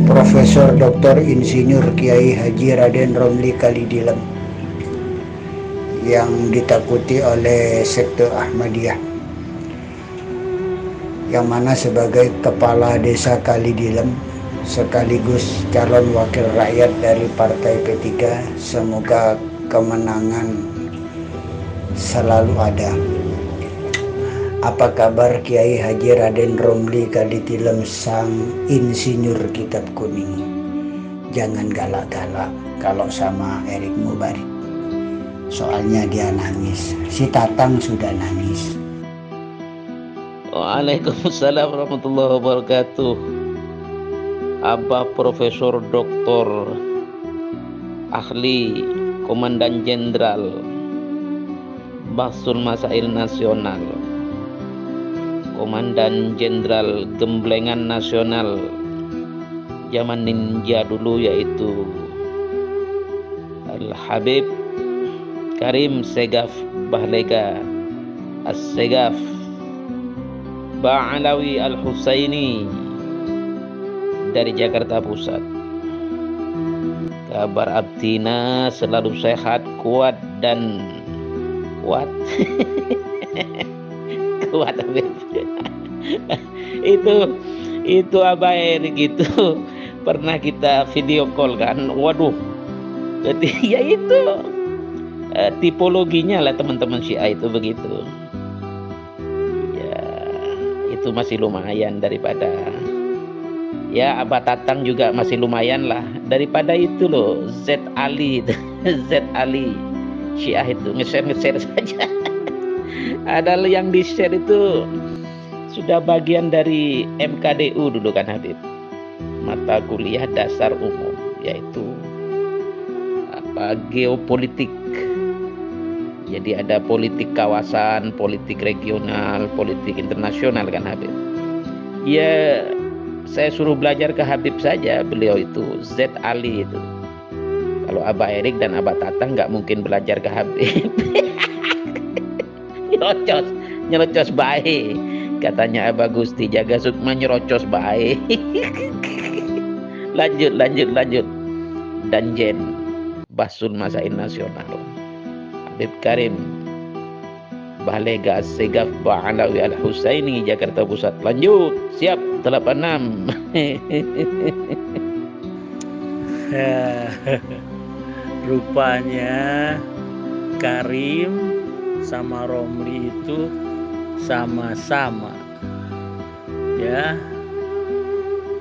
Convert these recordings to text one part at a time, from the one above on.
Profesor Dr. Insinyur Kiai Haji Raden Romli Kalidilem yang ditakuti oleh sekte Ahmadiyah, yang mana sebagai kepala desa Kalidilem sekaligus calon wakil rakyat dari Partai P3, semoga kemenangan selalu ada. Apa kabar Kiai Haji Raden Romli Kalidilem sang insinyur kitab kuning? Jangan galak-galak kalau sama Erick Mubarik, soalnya dia nangis. Si Tatang sudah nangis. Waalaikumsalam warahmatullahi wabarakatuh. Abah Profesor Doktor Ahli Komandan Jenderal Bahsul Masail Nasional, Komandan Jenderal Gemblengan Nasional zaman ninja dulu, yaitu Al-Habib Karim Segaf Bahlega As-Segaf Ba'alawi Al-Husaini dari Jakarta Pusat. Kabar abdina selalu sehat, kuat dan kuat. Kuat Habib. itu Abah Erik itu pernah kita video call kan. Waduh. Berarti ya itu tipologinya lah teman-teman Syiah itu begitu. Itu masih lumayan daripada ya Abah Tatang juga masih lumayan lah daripada itu loh Z Ali Z Ali Syiah itu nge-share saja. Ada yang di-share itu sudah bagian dari MKDU dulu kan Habib, mata kuliah dasar umum, yaitu geopolitik. Jadi ada politik kawasan, politik regional, politik internasional kan Habib. Ya saya suruh belajar ke Habib saja, beliau itu Z Ali itu. Kalau Abah Erik dan Abah Tatang nggak mungkin belajar ke Habib. nyerocos baik. Katanya Abah Gusti Jaga Sukma nyerocos baik. lanjut. Danjen Bahsul Masail Nasional Habib Karim Bahlega Segaf Ba'alawi Al-Husaini Jakarta Pusat. Lanjut, siap 86. Rupanya Karim sama Romli itu sama-sama ya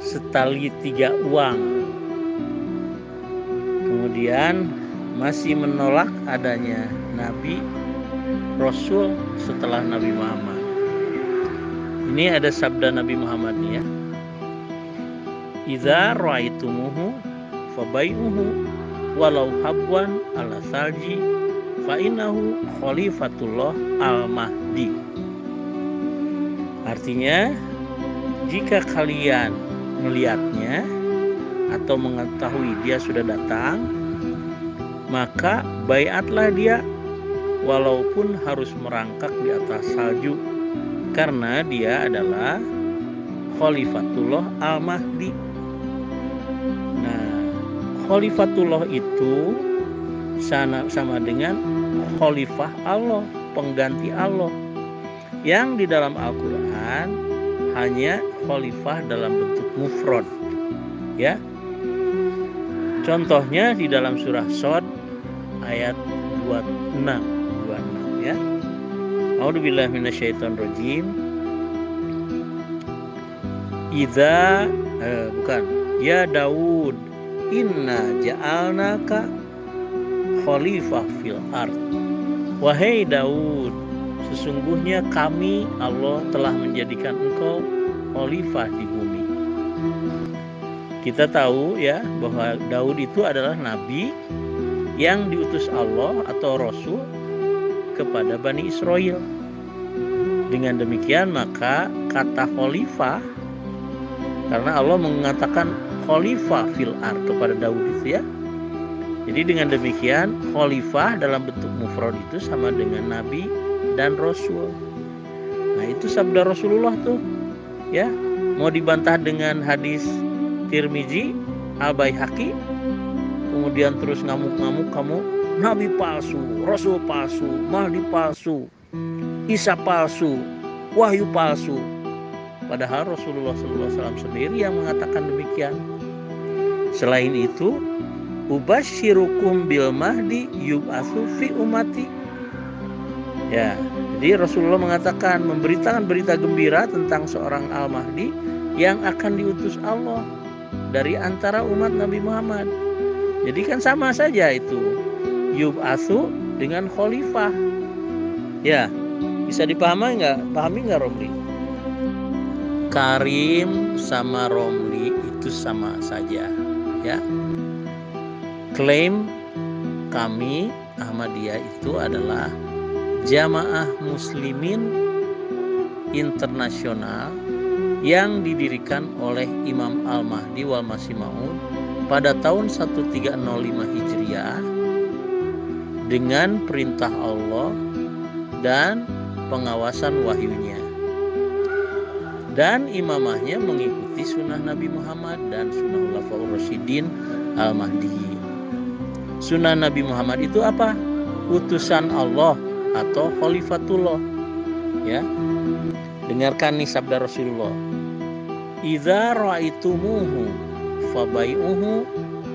setali 3 uang. Kemudian masih menolak adanya Nabi Rasul setelah Nabi Muhammad. Ini ada sabda Nabi Muhammad nih ya. Idza ra'aitumuhu fabai'uhu walau habwan ala salji fa innahu khalifatullah al-mahdi. Artinya, jika kalian melihatnya atau mengetahui dia sudah datang, maka baiatlah dia walaupun harus merangkak di atas salju, karena dia adalah Khalifatullah Al-Mahdi. Nah, Khalifatullah itu sama dengan Khalifah Allah, pengganti Allah, yang di dalam Al-Quran hanya Khalifah dalam bentuk mufrad ya. Contohnya di dalam surah Shad ayat 26 ya. A'udzubillahi minasyaitonirrajim. Ya Daud, inna ja'alnaka khalifah fil ard. Wahai Daud, sesungguhnya kami Allah telah menjadikan engkau khalifah di bumi. Kita tahu ya bahwa Daud itu adalah nabi yang diutus Allah atau Rasul kepada Bani Israel. Dengan demikian maka kata khalifah, karena Allah mengatakan khalifah fil ard kepada Daud itu ya. Jadi dengan demikian khalifah dalam bentuk mufrad itu sama dengan nabi dan rasul. Nah itu sabda Rasulullah tuh ya. Mau dibantah dengan hadis Tirmizi, Al-Baihaqi, kemudian terus ngamuk-ngamuk kamu, nabi palsu, rasul palsu, mahdi palsu, Isa palsu, wahyu palsu. Padahal Rasulullah SAW sendiri yang mengatakan demikian. Selain itu, ubasyirukum bil mahdi yub'atsu fi ummati. Ya, jadi Rasulullah mengatakan, memberitakan berita gembira tentang seorang Al-Mahdi yang akan diutus Allah dari antara umat Nabi Muhammad. Jadi kan sama saja itu, yub'atsu dengan khalifah. Ya, bisa dipahami nggak Romli? Karim sama Romli itu sama saja, ya. Klaim kami Ahmadiyah itu adalah Jamaah Muslimin Internasional yang didirikan oleh Imam Al-Mahdi wal Masih Maud pada tahun 1305 Hijriah dengan perintah Allah dan pengawasan wahyunya. Dan imamahnya mengikuti sunnah Nabi Muhammad dan sunnah Khulafaur Rasyidin Al-Mahdi. Sunnah Nabi Muhammad itu apa? Utusan Allah atau khalifatullah. Ya. Dengarkan nih sabda Rasulullah. Idza ra'aitumuhu fabai'uhu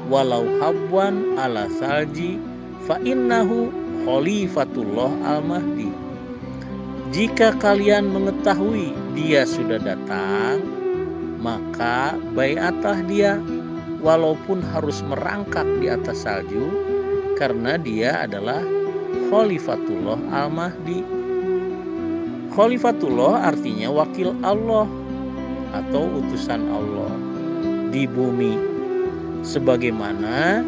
walau habwan ala salji fa innahu khalifatullah al-mahdi. Jika kalian mengetahui dia sudah datang, maka baiatlah dia walaupun harus merangkak di atas salju, karena dia adalah Khalifatullah Al-Mahdi. Khalifatullah artinya wakil Allah atau utusan Allah di bumi. Sebagaimana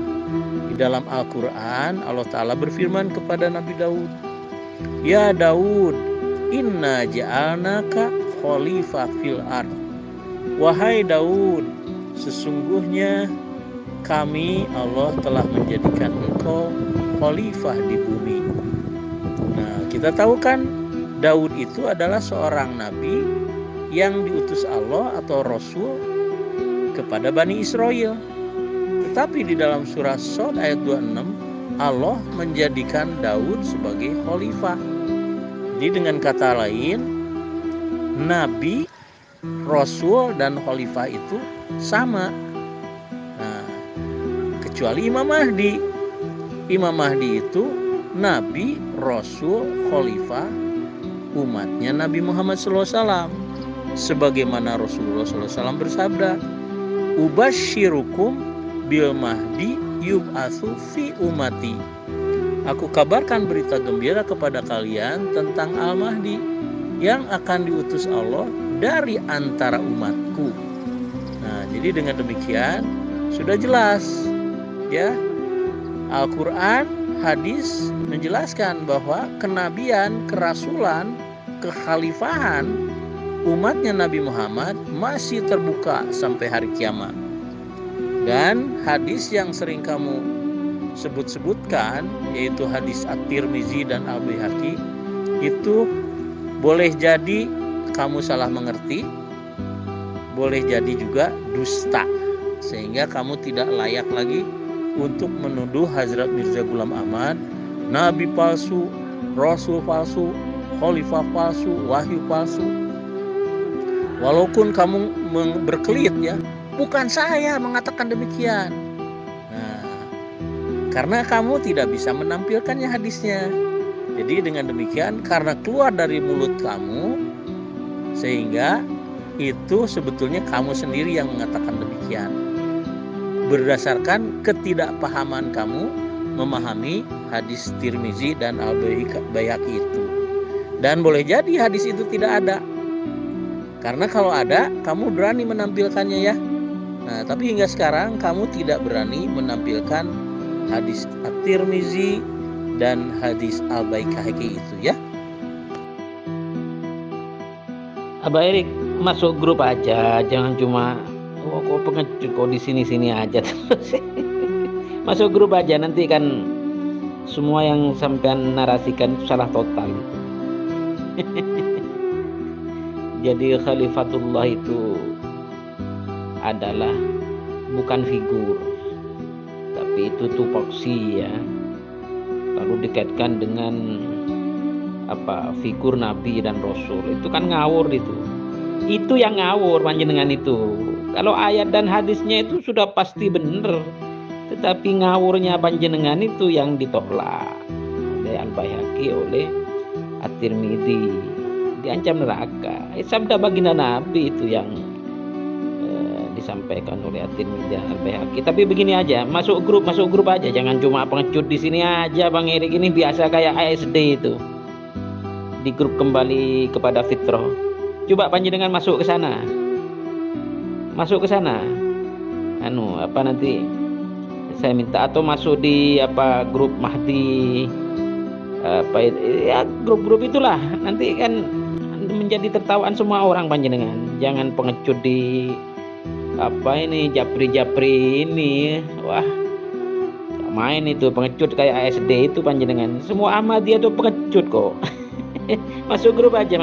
di dalam Al-Quran Allah Ta'ala berfirman kepada Nabi Daud, Ya Daud, inna ja'alnaka khalifah fil ard. Wahai Daud, sesungguhnya kami Allah telah menjadikan engkau khalifah di bumi. Nah, kita tahu kan Daud itu adalah seorang nabi yang diutus Allah atau rasul kepada Bani Israel. Tetapi di dalam surah Shad ayat 26 Allah menjadikan Daud sebagai khalifah. Jadi dengan kata lain, nabi, rasul dan khalifah itu sama. Nah, kecuali Imam Mahdi. Imam Mahdi itu nabi, rasul, khalifah umatnya Nabi Muhammad SAW. Sebagaimana Rasulullah SAW bersabda, Ubasyirukum bil mahdi yub'atsu fi ummati. Aku kabarkan berita gembira kepada kalian tentang Al-Mahdi yang akan diutus Allah dari antara umatku. Nah, jadi dengan demikian sudah jelas, ya. Al-Quran, hadis menjelaskan bahwa kenabian, kerasulan, kekhalifahan umatnya Nabi Muhammad masih terbuka sampai hari kiamat. Dan hadis yang sering kamu sebut-sebutkan, yaitu hadis At-Tirmizi dan Al-Baihaqi, itu boleh jadi kamu salah mengerti, boleh jadi juga dusta, sehingga kamu tidak layak lagi untuk menuduh Hazrat Mirza Ghulam Ahmad nabi palsu, rasul palsu, khalifah palsu, wahyu palsu. Walaupun kamu berkelit, ya, bukan saya mengatakan demikian. Nah, karena kamu tidak bisa menampilkannya hadisnya. Jadi dengan demikian, karena keluar dari mulut kamu, sehingga itu sebetulnya kamu sendiri yang mengatakan demikian, berdasarkan ketidakpahaman kamu memahami hadis Tirmizi dan Al-Baihaqi itu. Dan boleh jadi hadis itu tidak ada, karena kalau ada kamu berani menampilkannya, ya. Nah, tapi hingga sekarang kamu tidak berani menampilkan hadis At-Tirmizi dan hadis Al-Baihaqi itu, ya. Abah Erik masuk grup aja, jangan cuma kok pengecut kok di sini aja terus. Masuk grup aja, nanti kan semua yang sampean narasikan itu salah total gitu. Jadi Khalifatullah itu adalah bukan figur, tapi itu tupoksi ya. Lalu dikaitkan dengan figur nabi dan rasul, itu kan ngawur itu yang ngawur panjenengan itu. Kalau ayat dan hadisnya itu sudah pasti benar, tetapi ngawurnya panjenengan itu yang ditolak oleh Al-Baihaqi, oleh At-Tirmidzi, diancam neraka. Sabda baginda Nabi itu yang disampaikan oleh At-Tirmidzi dan Al-Baihaqi. Tapi begini aja, masuk grup aja, jangan cuma pengecut di sini aja Bang Erik. Ini biasa kayak ASD itu, di grup kembali kepada fitrah. Coba panjenengan masuk ke sana, nanti saya minta, atau masuk di grup Mahdi, grup-grup itulah, nanti kan menjadi tertawaan semua orang panjenengan. Jangan pengecut di japri ini, wah gak main itu, pengecut kayak ASD itu panjenengan. Semua Ahmadiyah itu pengecut kok. Masuk grup aja.